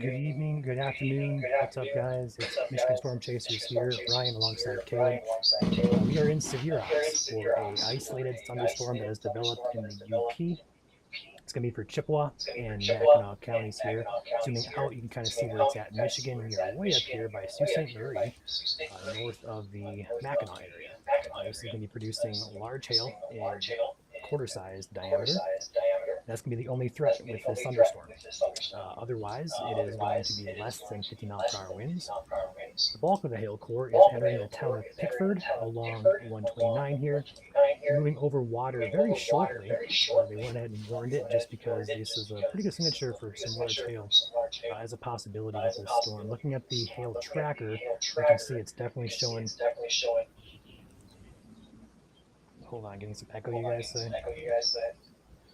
Good evening, good afternoon. What's up, guys? It's Michigan Storm Chasers here. Ryan alongside Caleb. We are in severe odds for a isolated thunderstorm that has developed in the UP. It's going to be for Chippewa and Mackinac counties here. Zooming out, you can kind of see where it's at in Michigan. We are way up here by Sault Ste. Marie, north of the Mackinac area. This is going to be producing large hail in quarter-sized diameter. That's going to be the only threat with this thunderstorm. Otherwise, it is going to be less than 50-mile-per-hour winds. The bulk of the hail core is entering the town of Pickford along 129 here, moving over water very shortly. They went ahead and warned it just because this is a pretty good signature for some large hail as a possibility with this storm. Looking at the hail tracker, we can see it's definitely showing. Hold on, getting some echo, you guys say?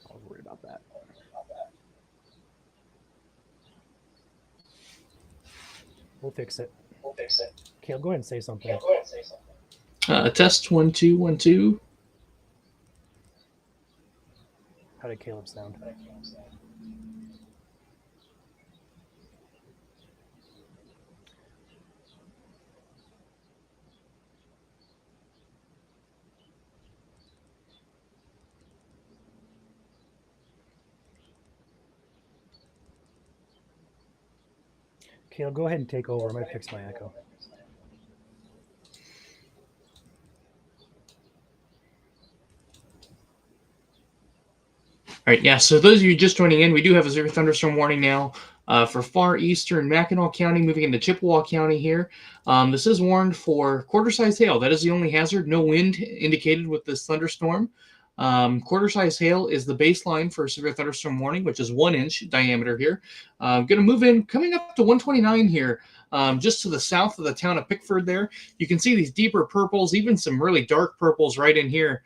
I was worried about that. We'll fix it. Caleb, go ahead and say something. Test 1 2 1 2. How did Caleb sound? Caleb, go ahead and take over. I'm going to fix my echo. All right, yeah. So those of you just joining in, we do have a severe thunderstorm warning now for far eastern Mackinac County, moving into Chippewa County here. This is warned for quarter-size hail. That is the only hazard. No wind indicated with this thunderstorm. Quarter-size hail is the baseline for a severe thunderstorm warning, which is 1 inch diameter here. Going to move in, coming up to 129 here, just to the south of the town of Pickford there. You can see these deeper purples, even some really dark purples right in here.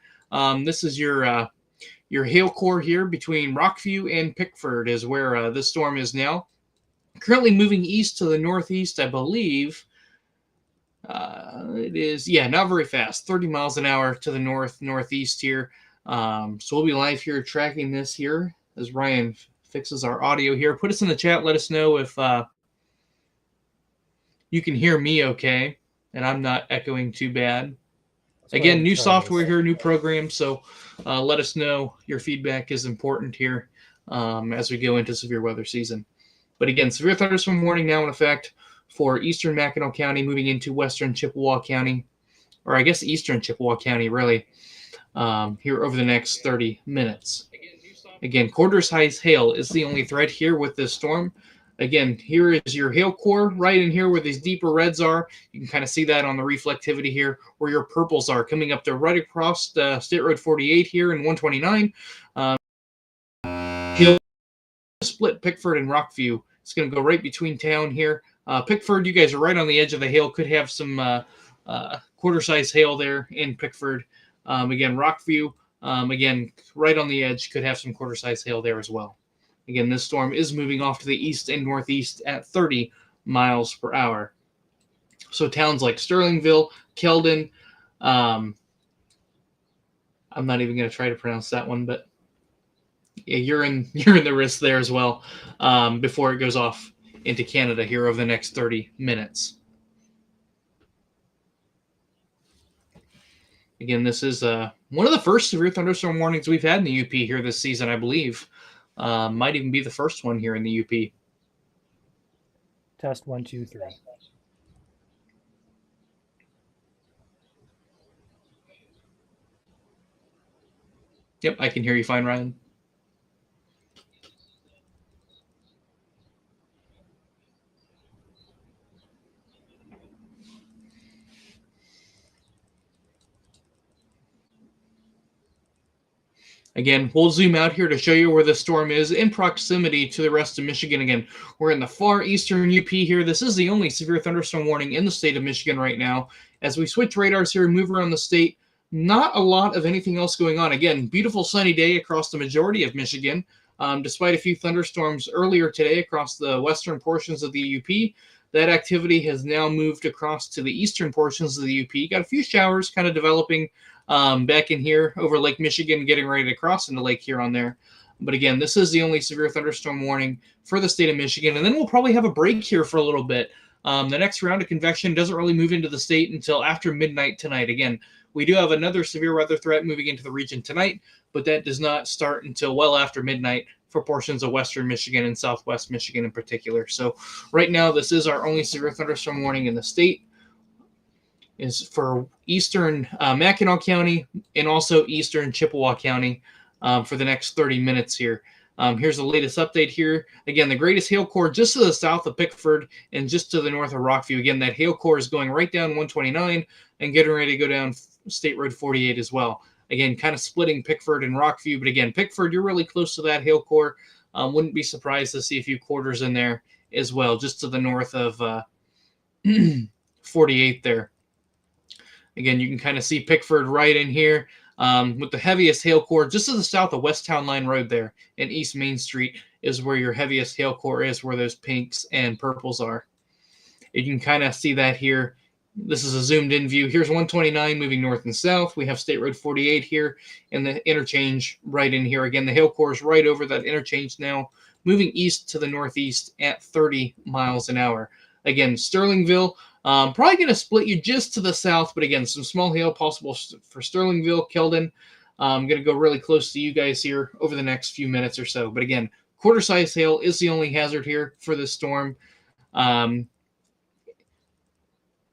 This is your hail core here between Rockview and Pickford is where this storm is now. Currently moving east to the northeast, I believe. It is, not very fast, 30 miles an hour to the northeast here. So we'll be live here tracking this here as Ryan fixes our audio here. Put us in the chat. Let us know if you can hear me okay and I'm not echoing too bad. Again, new software here, new program. So let us know. Your feedback is important here as we go into severe weather season. But again, severe thunderstorm warning now in effect for eastern Mackinac County, moving into western Chippewa County, or I guess eastern Chippewa County, really, here over the next 30 minutes. Again, quarter-size hail is the only threat here with this storm. Again, here is your hail core right in here where these deeper reds are. You can kind of see that on the reflectivity here where your purples are coming up to right across State Road 48 here in 129. He'll split Pickford and Rockview. It's going to go right between town here. Pickford, you guys are right on the edge of the hail. Could have some quarter-size hail there in Pickford. Again, Rockview, again, right on the edge, could have some quarter-size hail there as well. Again, this storm is moving off to the east and northeast at 30 miles per hour. So towns like Sterlingville, Keldon, I'm not even going to try to pronounce that one, but yeah, you're in the risk there as well before it goes off into Canada here over the next 30 minutes. Again, this is one of the first severe thunderstorm warnings we've had in the UP here this season, I believe. Might even be the first one here in the UP. Test 1 2 3. Yep, I can hear you fine, Ryan. Again, we'll zoom out here to show you where the storm is in proximity to the rest of Michigan. Again, we're in the far eastern UP here. This is the only severe thunderstorm warning in the state of Michigan right now. As we switch radars here and move around the state, not a lot of anything else going on. Again, beautiful sunny day across the majority of Michigan, despite a few thunderstorms earlier today across the western portions of the UP. That activity has now moved across to the eastern portions of the UP. Got a few showers kind of developing back in here over Lake Michigan, getting ready to cross into Lake Huron there. But again, this is the only severe thunderstorm warning for the state of Michigan. And then we'll probably have a break here for a little bit. The next round of convection doesn't really move into the state until after midnight tonight. Again, we do have another severe weather threat moving into the region tonight, but that does not start until well after midnight for portions of western Michigan and southwest Michigan in particular. So right now, this is our only severe thunderstorm warning in the state. Is for eastern Mackinac County and also eastern Chippewa County for the next 30 minutes here. Here's the latest update here. Again, the greatest hail core just to the south of Pickford and just to the north of Rockview. Again, that hail core is going right down 129 and getting ready to go down State Road 48 as well. Again, kind of splitting Pickford and Rockview. But again, Pickford, you're really close to that hail core. Wouldn't be surprised to see a few quarters in there as well, just to the north of 48 there. Again, you can kind of see Pickford right in here with the heaviest hail core just to the south of West Town Line Road there and East Main Street is where your heaviest hail core is, where those pinks and purples are. You can kind of see that here. This is a zoomed in view. Here's 129 moving north and south. We have State Road 48 here and the interchange right in here. Again, the hail core is right over that interchange now, moving east to the northeast at 30 miles an hour. Again, Sterlingville, probably going to split you just to the south, but again, some small hail possible for Sterlingville, Keldon. I'm going to go really close to you guys here over the next few minutes or so. But again, quarter-size hail is the only hazard here for this storm.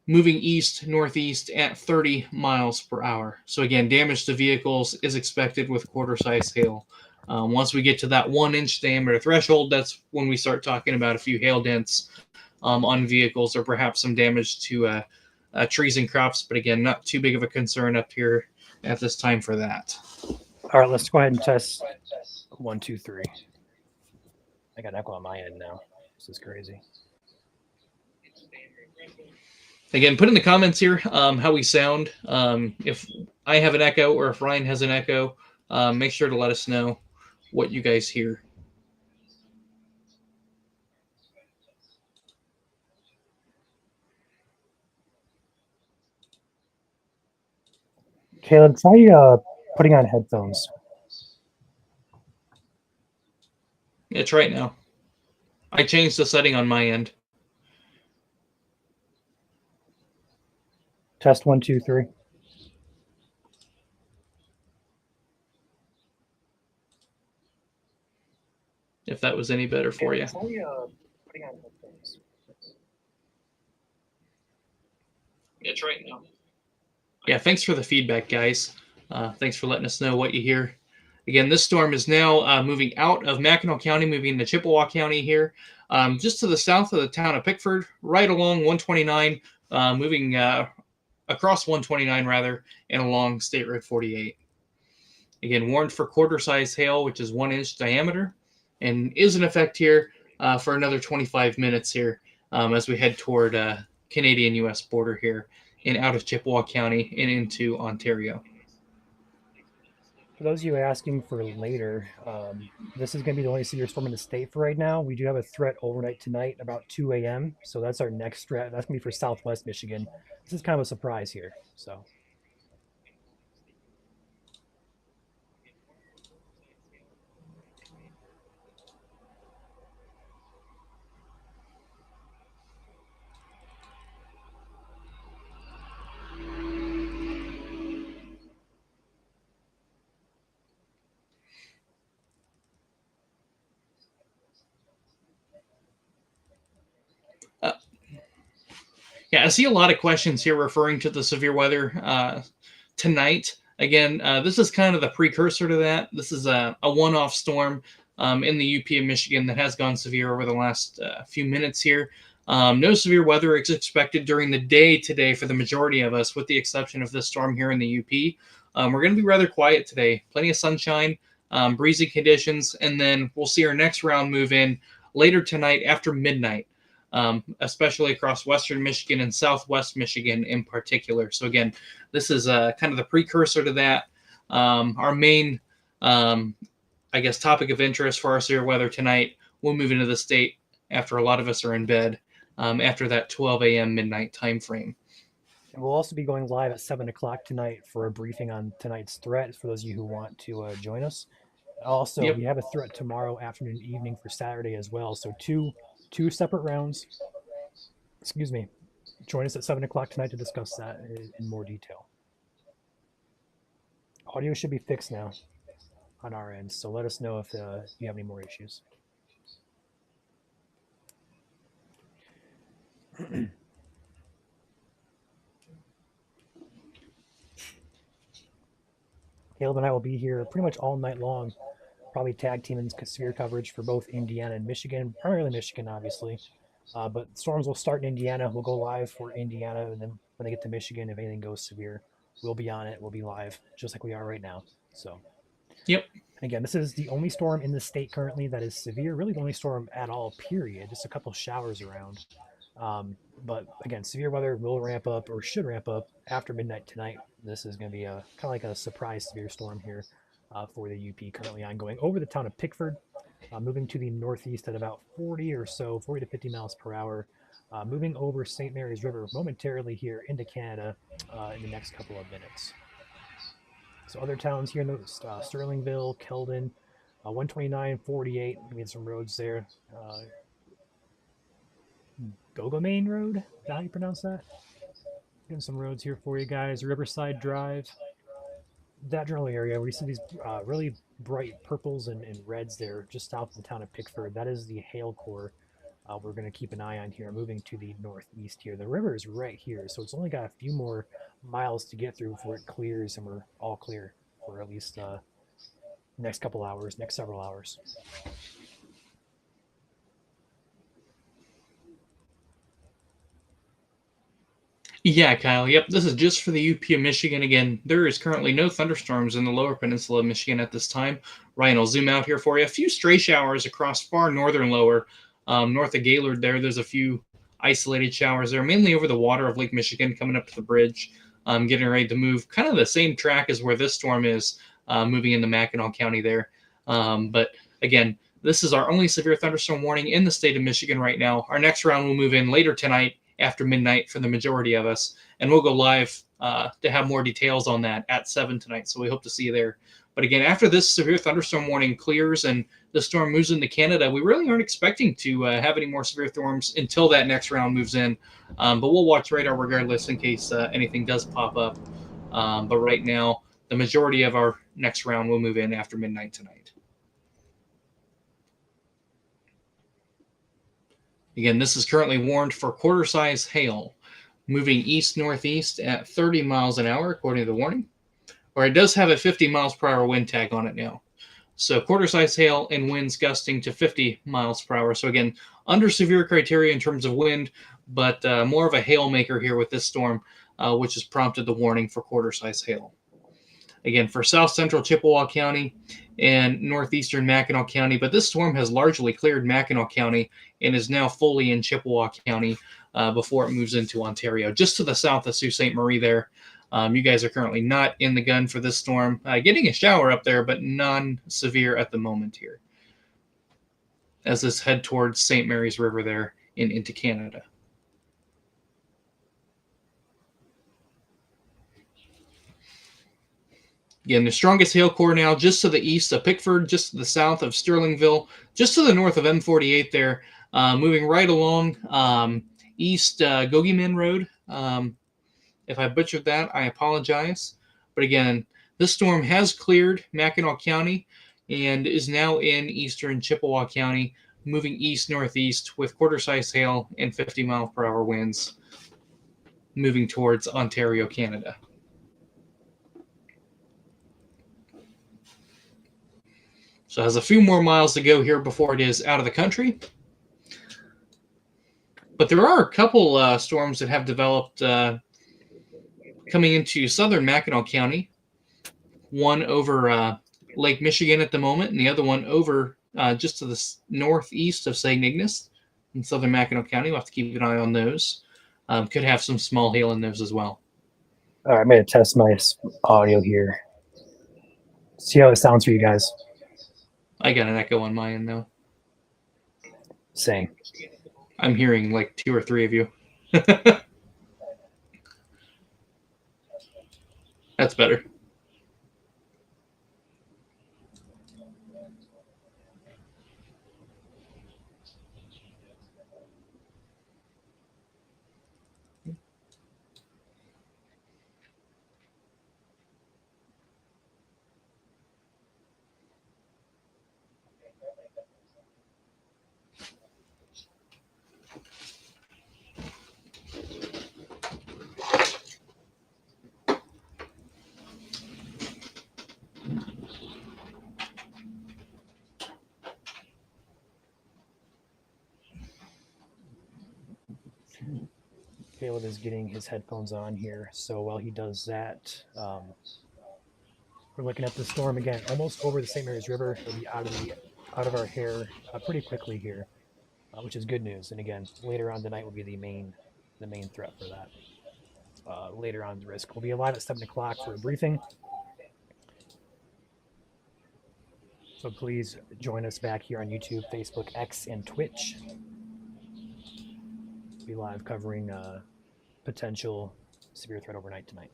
Moving east, northeast at 30 miles per hour. So again, damage to vehicles is expected with quarter-size hail. Once we get to that 1-inch diameter threshold, that's when we start talking about a few hail dents on vehicles or perhaps some damage to trees and crops. But again, not too big of a concern up here at this time for that. All right, let's go ahead and test 1, 2, 3. I got an echo on my end now. This is crazy. Again, put in the comments here how we sound. If I have an echo or if Ryan has an echo, make sure to let us know what you guys hear. Caleb, try putting on headphones. It's right now. I changed the setting on my end. Test 1, 2, 3. If that was any better for you. Try putting on headphones. It's right now. Yeah, thanks for the feedback, guys. Thanks for letting us know what you hear. Again, this storm is now moving out of Mackinac County, moving to Chippewa County here, just to the south of the town of Pickford, right along 129, moving across 129 rather, and along State Road 48. Again, warned for quarter-size hail, which is 1-inch diameter, and is in effect here for another 25 minutes here as we head toward Canadian-U.S. border here and out of Chippewa County and into Ontario. For those of you asking for later, this is going to be the only severe storm in the state for right now. We do have a threat overnight tonight about 2 a.m. So that's our next threat. That's going to be for southwest Michigan. This is kind of a surprise here. So. Yeah, I see a lot of questions here referring to the severe weather tonight. Again, this is kind of the precursor to that. This is a one-off storm in the UP of Michigan that has gone severe over the last few minutes here. No severe weather is expected during the day today for the majority of us, with the exception of this storm here in the UP. We're going to be rather quiet today. Plenty of sunshine, breezy conditions, and then we'll see our next round move in later tonight after midnight. Especially across western Michigan and southwest Michigan in particular. So again, this is kind of the precursor to that. Our main, I guess, topic of interest for our severe weather tonight will move into the state after a lot of us are in bed after that 12 a.m. midnight time frame. And we'll also be going live at 7 o'clock tonight for a briefing on tonight's threat for those of you who want to join us. Also, Yep. we have a threat tomorrow afternoon, evening for Saturday as well. So two separate rounds. Excuse me. Join us at 7 o'clock tonight to discuss that in more detail. Audio should be fixed now on our end, so let us know if you have any more issues. Caleb and I will be here pretty much all night long, probably tag teaming severe coverage for both Indiana and Michigan, primarily Michigan, obviously. But storms will start in Indiana. We'll go live for Indiana, and then when they get to Michigan, if anything goes severe, we'll be on it. We'll be live, just like we are right now. So, Yep. and again, this is the only storm in the state currently that is severe. Really, the only storm at all. Period. Just a couple showers around. But again, severe weather will ramp up or should ramp up after midnight tonight. This is going to be a kind of like a surprise severe storm here for the UP currently ongoing over the town of Pickford, moving to the northeast at about 40 or so, 40 to 50 miles per hour, moving over St. Mary's River momentarily here into Canada in the next couple of minutes. So other towns here in the Sterlingville, Keldon, 129, 48. We had some roads there. Gogamain Road, is that how you pronounce that? Getting some roads here for you guys. Riverside Drive, that general area where you see these really bright purples and reds there just south of the town of Pickford. That is the hail core we're going to keep an eye on here, moving to the northeast here. The river is right here, so it's only got a few more miles to get through before it clears, and we're all clear for at least next couple hours, next several hours. Yeah, Kyle. Yep, this is just for the UP of Michigan. Again, there is currently no thunderstorms in the lower peninsula of Michigan at this time. Ryan will zoom out here for you. A few stray showers across far northern lower, north of Gaylord there. There's a few isolated showers there, mainly over the water of Lake Michigan coming up to the bridge, getting ready to move. Kind of the same track as where this storm is, moving into Mackinac County there. But again, this is our only severe thunderstorm warning in the state of Michigan right now. Our next round will move in later tonight after midnight for the majority of us. And we'll go live to have more details on that at 7 tonight. So we hope to see you there. But again, after this severe thunderstorm warning clears and the storm moves into Canada, we really aren't expecting to have any more severe storms until that next round moves in. But we'll watch radar regardless in case anything does pop up. But right now, the majority of our next round will move in after midnight tonight. Again, this is currently warned for quarter-size hail, moving east-northeast at 30 miles an hour, according to the warning. Or it does have a 50 miles per hour wind tag on it now. So quarter-size hail and winds gusting to 50 miles per hour. So again, under severe criteria in terms of wind, but more of a hail maker here with this storm, which has prompted the warning for quarter-size hail. Again, for south-central Chippewa County and northeastern Mackinac County, but this storm has largely cleared Mackinac County and is now fully in Chippewa County before it moves into Ontario. Just to the south of Sault Ste. Marie there. You guys are currently not in the gun for this storm. Getting a shower up there, but non-severe at the moment here. As this head towards St. Mary's River there and into Canada. Again, the strongest hail core now just to the east of Pickford, just to the south of Sterlingville, just to the north of M48 there, moving right along east Gogieman Road. If I butchered that, I apologize. But again, this storm has cleared Mackinac County and is now in eastern Chippewa County, moving east-northeast with quarter-size hail and 50-mile-per-hour winds, moving towards Ontario, Canada. So it has a few more miles to go here before it is out of the country. But there are a couple storms that have developed coming into southern Mackinac County. One over Lake Michigan at the moment, and the other one over just to the northeast of St. Ignace in southern Mackinac County. We'll have to keep an eye on those. Could have some small hail in those as well. All right, I'm going to test my audio here. See how it sounds for you guys. I got an echo on my end, though. Same. I'm hearing like 2 or 3 of you. That's better. Caleb is getting his headphones on here, so while he does that, we're looking at the storm again, almost over the St. Mary's River. It'll be out of our hair pretty quickly here, which is good news. And again, later on tonight will be the main threat for that. Later on, the risk. We'll be live at 7 o'clock for a briefing. So please join us back here on YouTube, Facebook, X, and Twitch. We'll be live covering potential severe threat overnight tonight.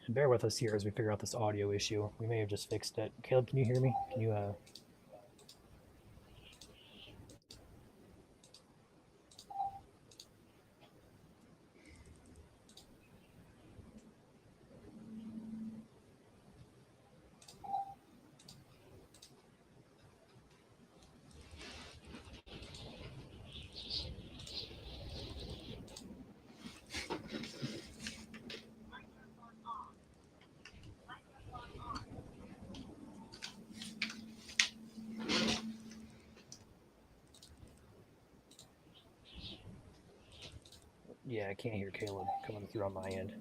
And bear with us here as we figure out this audio issue. We may have just fixed it. Caleb, can you hear me? Can you Yeah, I can't hear Caleb coming through on my end.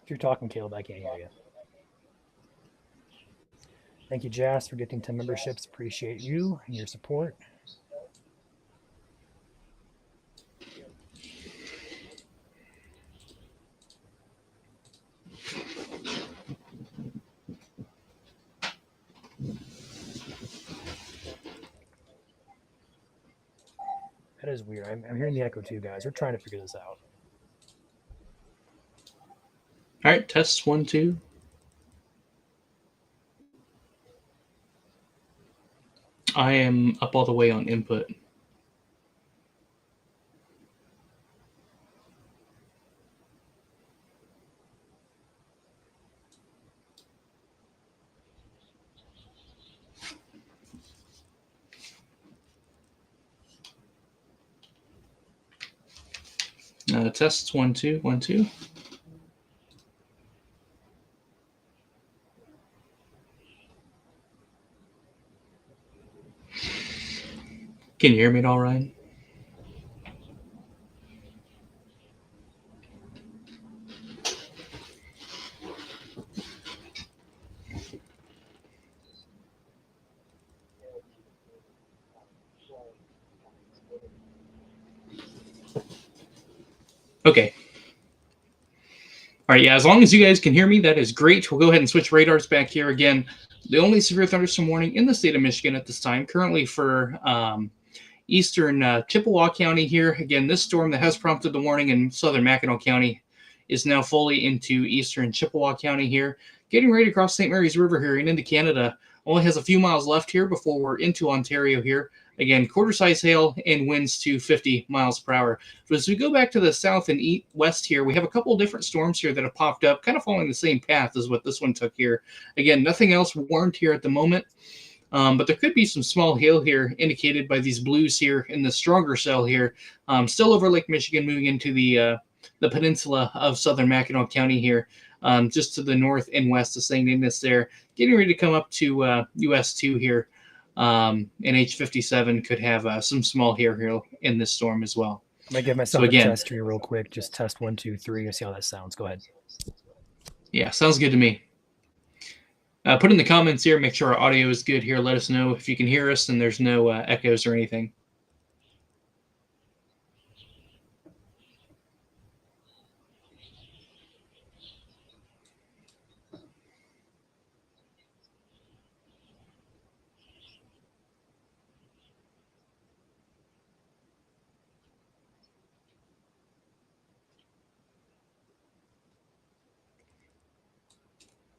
If you're talking, Caleb, I can't hear you. Thank you, Jas, for getting 10 memberships. Appreciate you and your support. That is weird. I'm hearing the echo too, guys. We're trying to figure this out. All right, test 1, 2. I am up all the way on input. Tests 1, 2, 1, 2. Can you hear me at all, Ryan? Okay. All right, yeah, as long as you guys can hear me, that is great. We'll go ahead and switch radars back here again. The only severe thunderstorm warning in the state of Michigan at this time, currently for eastern Chippewa County here. Again, this storm that has prompted the warning in southern Mackinac County is now fully into eastern Chippewa County here. Getting ready to cross St. Mary's River here and into Canada. Only has a few miles left here before we're into Ontario here. Again, quarter-size hail and winds to 50 miles per hour. But as we go back to the south and west here, we have a couple of different storms here that have popped up, kind of following the same path as what this one took here. Again, nothing else warned here at the moment, but there could be some small hail here indicated by these blues here in the stronger cell here. Still over Lake Michigan, moving into the peninsula of southern Mackinac County here, just to the north and west of St. Ignace there. Getting ready to come up to US 2 here. And H57 could have some small hail here in this storm as well. I'm going to give myself a test here real quick. Just test 1, 2, 3 and see how that sounds. Go ahead. Yeah, sounds good to me. Put in the comments here, make sure our audio is good here. Let us know if you can hear us and there's no echoes or anything.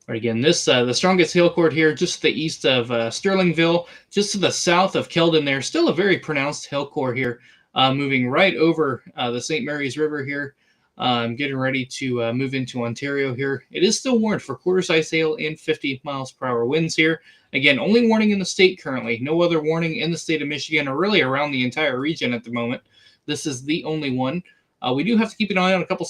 Right, again, this the strongest hail cord here, just to the east of Sterlingville, just to the south of Keldon there. Still a very pronounced hail core here, moving right over the St. Mary's River here. Getting ready to move into Ontario here. It is still warned for quarter-size hail and 50 miles per hour winds here. Again, only warning in the state currently. No other warning in the state of Michigan or really around the entire region at the moment. This is the only one. We do have to keep an eye on a couple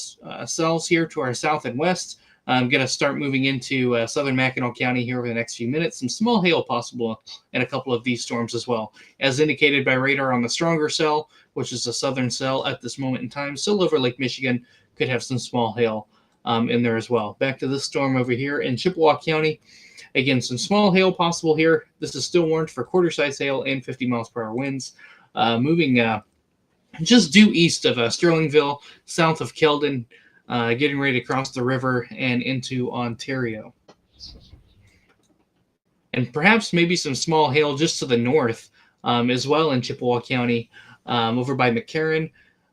cells here to our south and west. I'm going to start moving into southern Mackinac County here over the next few minutes. Some small hail possible in a couple of these storms as well. As indicated by radar on the stronger cell, which is a southern cell at this moment in time, still over Lake Michigan, could have some small hail in there as well. Back to this storm over here in Chippewa County. Again, some small hail possible here. This is still warned for quarter-size hail and 50 miles per hour winds. Moving just due east of Sterlingville, south of Keldon, getting ready to cross the river and into Ontario. And perhaps maybe some small hail just to the north as well in Chippewa County, over by McCarran.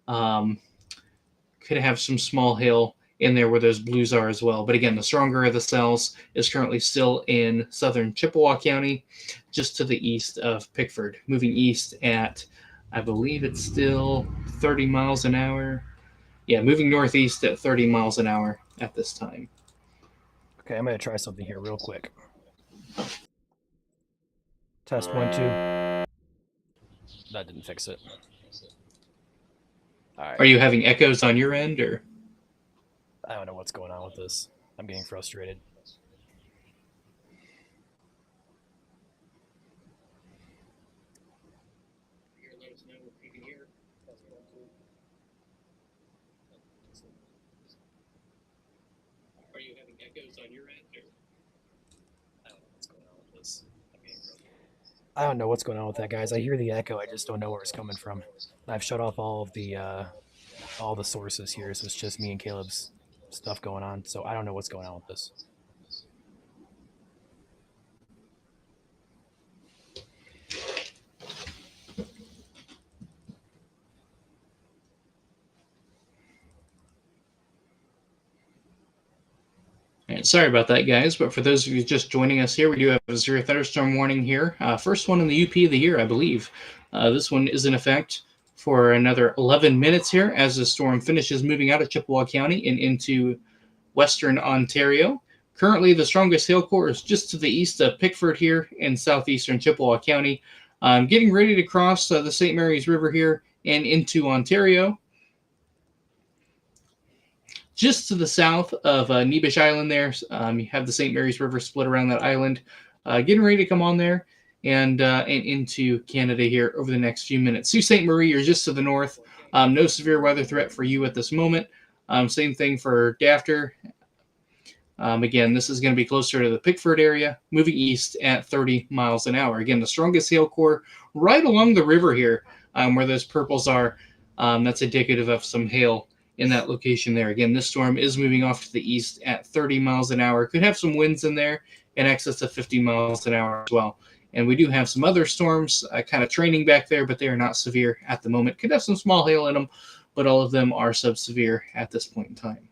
Could have some small hail in there where those blues are as well. But again, the stronger of the cells is currently still in southern Chippewa County, just to the east of Pickford. Moving east at, I believe it's still 30 miles an hour. Yeah, moving northeast at 30 miles an hour at this time. Okay, I'm going to try something here real quick. Test 1, 2. That didn't fix it. All right. Are you having echoes on your end, or? I don't know what's going on with this. I'm getting frustrated. Are you having echoes on your end, or? I don't know what's going on with this. I don't know what's going on with that, guys. I hear the echo. I just don't know where it's coming from. I've shut off all the sources here, so it's just me and Caleb's stuff going on. So I don't know what's going on with this. And sorry about that, guys, but for those of you just joining us here, we do have a severe thunderstorm warning here. First one in the UP of the year, I believe. This one is in effect for another 11 minutes here as the storm finishes moving out of Chippewa County and into western Ontario. Currently, the strongest hail core is just to the east of Pickford here in southeastern Chippewa County. Getting ready to cross the St. Mary's River here and into Ontario. Just to the south of Nebish Island there, you have the St. Mary's River split around that island. Getting ready to come on there and into Canada here over the next few minutes. Sault Ste. Marie, you're just to the north. No severe weather threat for you at this moment. Same thing for Dafter. Again, this is going to be closer to the Pickford area, moving east at 30 miles an hour. Again, the strongest hail core right along the river here where those purples are. That's indicative of some hail in that location there. Again, this storm is moving off to the east at 30 miles an hour. Could have some winds in there in excess of 50 miles an hour as well. And we do have some other storms kind of training back there, but they are not severe at the moment. Could have some small hail in them, but all of them are sub-severe at this point in time.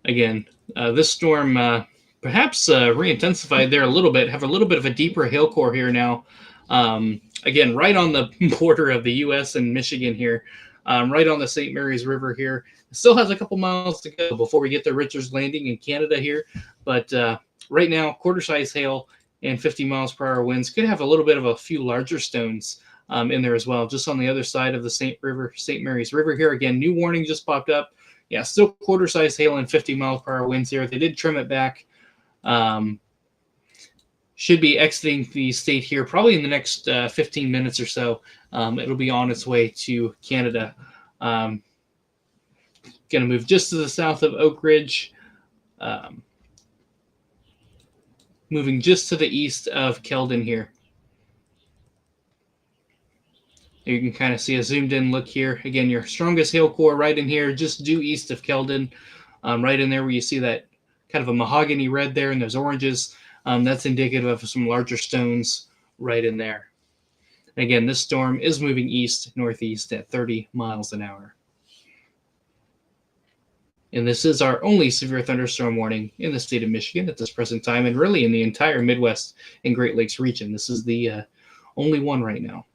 Again, this storm perhaps re-intensified there a little bit, have a little bit of a deeper hail core here now. Again, right on the border of the U.S. and Michigan here, right on the St. Mary's River here. It still has a couple miles to go before we get to Richards Landing in Canada here. But right now, quarter-size hail and 50 miles per hour winds. Could have a little bit of a few larger stones in there as well, just on the other side of the St. Mary's River here. Again, new warning just popped up. Yeah, still quarter-size hail and 50 miles per hour winds here. They did trim it back. Should be exiting the state here probably in the next 15 minutes or so. It'll be on its way to Canada. Going to move just to the south of Oak Ridge. Moving just to the east of Keldon here. You can kind of see a zoomed in look here. Again, your strongest hail core right in here, just due east of Keldon. Right in there where you see that kind of a mahogany red there and those oranges. That's indicative of some larger stones right in there. And again, this storm is moving east-northeast at 30 miles an hour. And this is our only severe thunderstorm warning in the state of Michigan at this present time, and really in the entire Midwest and Great Lakes region. This is the only one right now.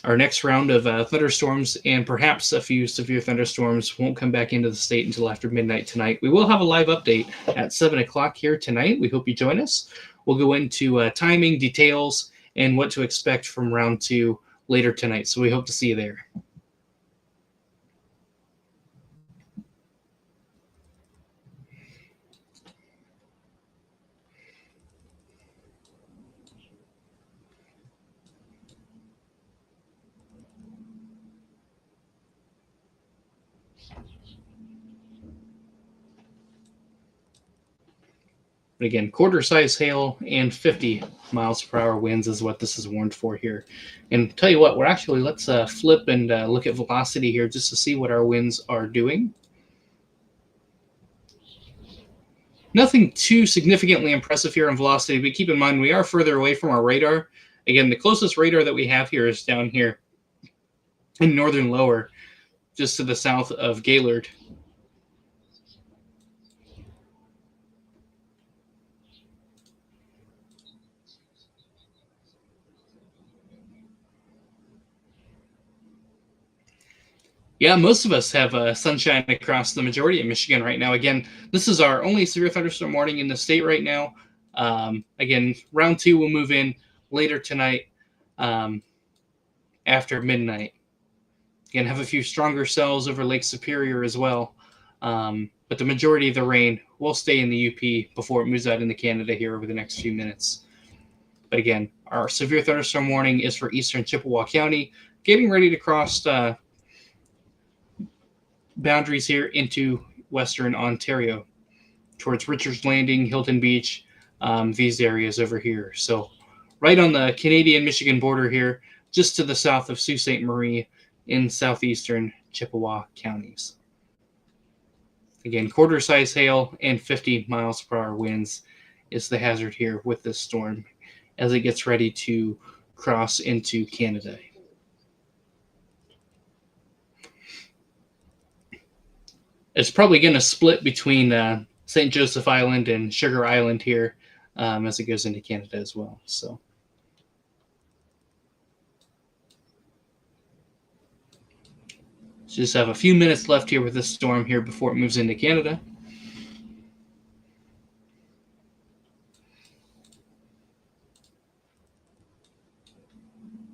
our next round of thunderstorms and perhaps a few severe thunderstorms won't come back into the state until after midnight tonight. We will have a live update at 7 o'clock here tonight. We hope you join us. We'll go into timing, details, and what to expect from round 2 later tonight. So we hope to see you there. But again, quarter-size hail and 50 miles per hour winds is what this is warned for here. And tell you what, let's flip and look at velocity here just to see what our winds are doing. Nothing too significantly impressive here on velocity, but keep in mind we are further away from our radar. Again, the closest radar that we have here is down here in northern lower, just to the south of Gaylord. Yeah, most of us have sunshine across the majority of Michigan right now. Again, this is our only severe thunderstorm warning in the state right now. Again, round 2 will move in later tonight after midnight. Again, have a few stronger cells over Lake Superior as well. But the majority of the rain will stay in the UP before it moves out into Canada here over the next few minutes. But again, our severe thunderstorm warning is for eastern Chippewa County, getting ready to cross boundaries here into western Ontario towards Richards Landing, Hilton Beach, these areas over here. So right on the Canadian-Michigan border here, just to the south of Sault Ste. Marie in southeastern Chippewa counties. Again, quarter-size hail and 50 miles per hour winds is the hazard here with this storm as it gets ready to cross into Canada. It's probably going to split between St. Joseph Island and Sugar Island here as it goes into Canada as well. So just have a few minutes left here with this storm here before it moves into Canada.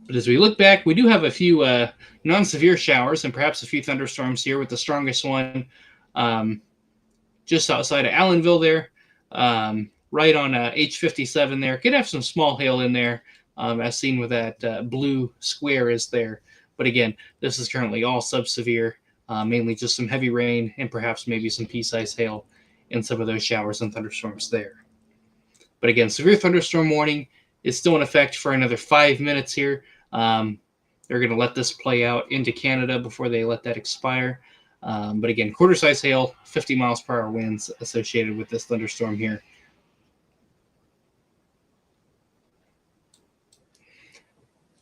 But as we look back, we do have a few non-severe showers and perhaps a few thunderstorms here, with the strongest one just outside of Allenville there, right on H57 there. Could have some small hail in there, as seen with that blue square is there. But again, this is currently all sub-severe, mainly just some heavy rain and perhaps maybe some pea-sized hail in some of those showers and thunderstorms there. But again, severe thunderstorm warning is still in effect for another 5 minutes here. They're going to let this play out into Canada before they let that expire. But again, quarter-size hail, 50 miles per hour winds associated with this thunderstorm here.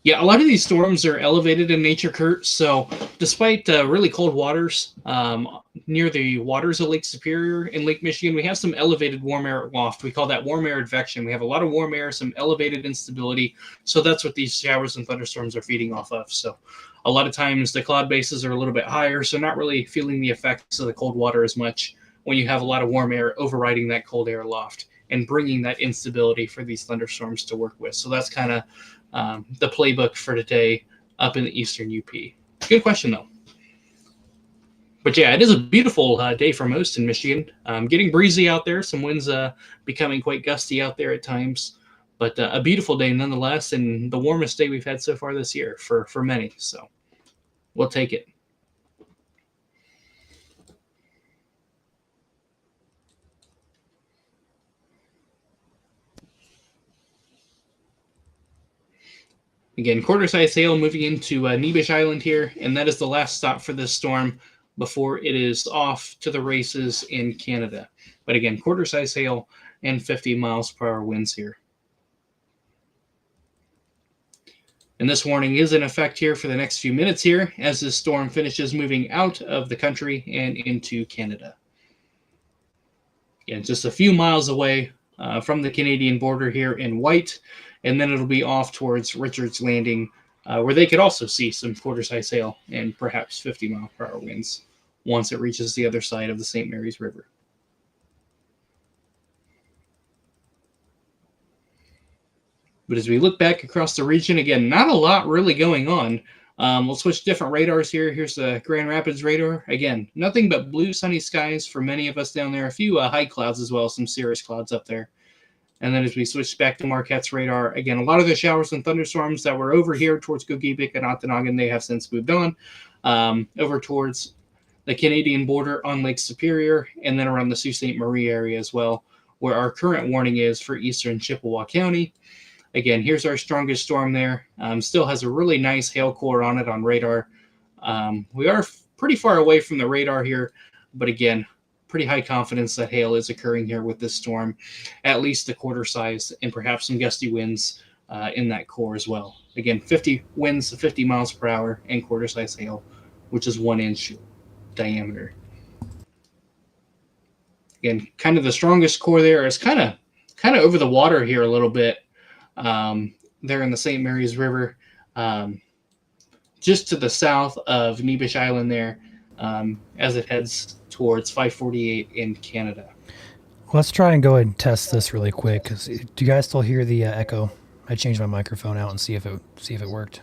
Yeah, a lot of these storms are elevated in nature, Kurt. So despite really cold waters near the waters of Lake Superior in Lake Michigan, we have some elevated warm air aloft. We call that warm air advection. We have a lot of warm air, some elevated instability. So that's what these showers and thunderstorms are feeding off of. So a lot of times the cloud bases are a little bit higher, so not really feeling the effects of the cold water as much when you have a lot of warm air overriding that cold air aloft and bringing that instability for these thunderstorms to work with. So that's kind of the playbook for today up in the eastern UP. Good question, though. But yeah, it is a beautiful day for most in Michigan. Getting breezy out there, some winds becoming quite gusty out there at times, but a beautiful day nonetheless, and the warmest day we've had so far this year for many. So we'll take it. Again, quarter-size hail moving into Nebish Island here, and that is the last stop for this storm before it is off to the races in Canada. But again, quarter-size hail and 50 miles per hour winds here. And this warning is in effect here for the next few minutes here as this storm finishes moving out of the country and into Canada. Again, just a few miles away from the Canadian border here in white, and then it'll be off towards Richards Landing where they could also see some quarter-size hail and perhaps 50-mile-per-hour winds once it reaches the other side of the St. Mary's River. But as we look back across the region, again, not a lot really going on. We'll switch different radars here. Here's the Grand Rapids radar. Again, nothing but blue, sunny skies for many of us down there. A few high clouds as well, some cirrus clouds up there. And then as we switch back to Marquette's radar, again, a lot of the showers and thunderstorms that were over here towards Gogebic and Okanagan, they have since moved on over towards the Canadian border on Lake Superior and then around the Sault Ste. Marie area as well, where our current warning is for eastern Chippewa County. Again, here's our strongest storm there. Still has a really nice hail core on it on radar. We are pretty far away from the radar here, but again, pretty high confidence that hail is occurring here with this storm, at least a quarter size and perhaps some gusty winds in that core as well. Again, 50 winds to 50 miles per hour and quarter size hail, which is 1 inch diameter. Again, kind of the strongest core there is kind of over the water here a little bit. There in the St. Mary's River, just to the south of Nebish Island there, as it heads towards 548 in Canada. Let's try and go ahead and test this really quick. Do you guys still hear the echo? I changed my microphone out and see if it worked.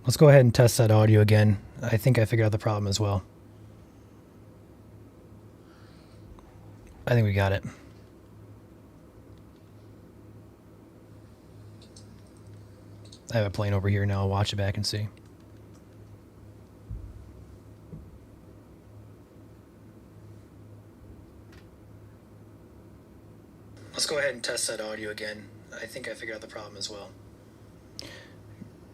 Let's go ahead and test that audio again. I think I figured out the problem as well. I think we got it. I have a plane over here now. I'll watch it back and see. Let's go ahead and test that audio again. I think I figured out the problem as well.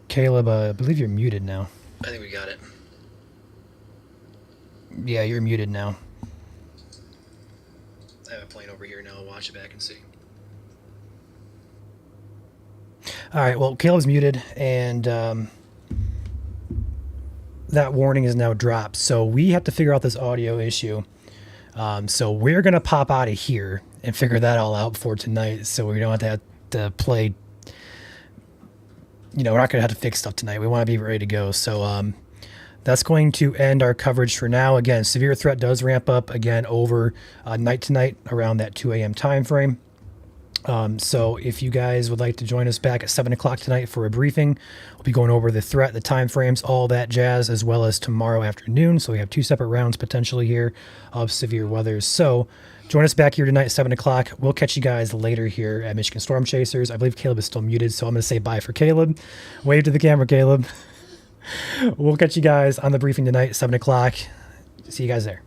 Caleb, I believe you're muted now. I think we got it. Yeah, you're muted now. I have a plane over here now. I'll watch it back and see. All right, well, Caleb's muted, and that warning is now dropped. So we have to figure out this audio issue. So we're going to pop out of here and figure that all out for tonight, so we don't have to play. We're not going to have to fix stuff tonight. We want to be ready to go. So that's going to end our coverage for now. Again, severe threat does ramp up again over night tonight around that 2 a.m. time frame. So if you guys would like to join us back at 7 o'clock tonight for a briefing, we'll be going over the threat, the time frames, all that jazz, as well as tomorrow afternoon. So we have 2 separate rounds potentially here of severe weather. So join us back here tonight at 7 o'clock. We'll catch you guys later here at Michigan Storm Chasers. I believe Caleb is still muted, so I'm going to say bye for Caleb. Wave to the camera, Caleb. We'll catch you guys on the briefing tonight at 7 o'clock. See you guys there.